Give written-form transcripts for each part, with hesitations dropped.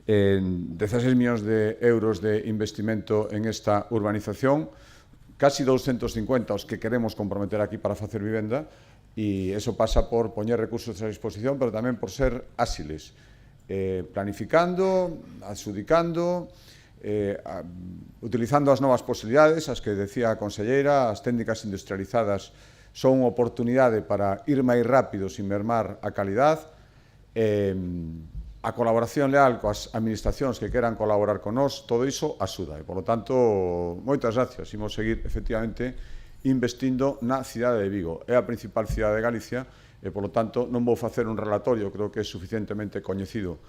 16 millóns de euros de investimento en esta urbanización, casi 250 os que queremos comprometer aquí para facer vivenda, e eso pasa por poñer recursos a disposición, pero tamén por ser áxiles, planificando, adxudicando, utilizando as novas posibilidades, as que decía a conselleira. As técnicas industrializadas son unha oportunidade para ir máis rápido sin mermar a calidad, a colaboración leal coas administracións que queran colaborar con nós, todo iso axuda. E, por lo tanto, moitas gracias. Imos seguir, efectivamente, investindo na cidade de Vigo. É a principal cidade de Galicia e, por lo tanto, non vou facer un relatorio, creo que é suficientemente coñecido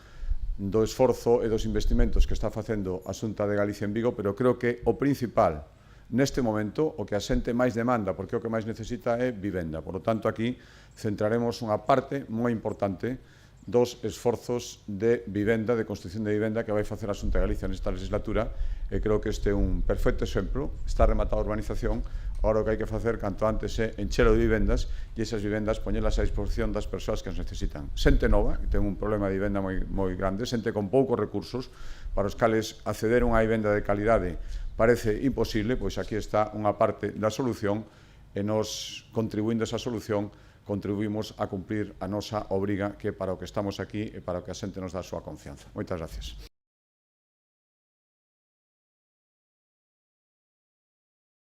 do esforzo e dos investimentos que está facendo a Xunta de Galicia en Vigo, pero creo que o principal neste momento, o que a xente máis demanda, porque o que máis necesita é vivenda. Por lo tanto, aquí centraremos unha parte moi importante dos esforzos de vivenda, de construcción de vivenda que vai facer a Xunta de Galicia nesta legislatura, e creo que este é un perfecto exemplo. Está rematada a urbanización, agora o que hai que facer canto antes é enchelo de vivendas, e esas vivendas poñelas a disposición das persoas que as necesitan. Xente nova, que ten un problema de vivenda moi grande, xente con poucos recursos, para os cales acceder a unha vivenda de calidade parece imposible, pois aquí está unha parte da solución, e nos, contribuindo a esa solución, contribuímos a cumprir a nosa obriga, que para o que estamos aquí e para o que a xente nos dá a súa confianza. Moitas gracias.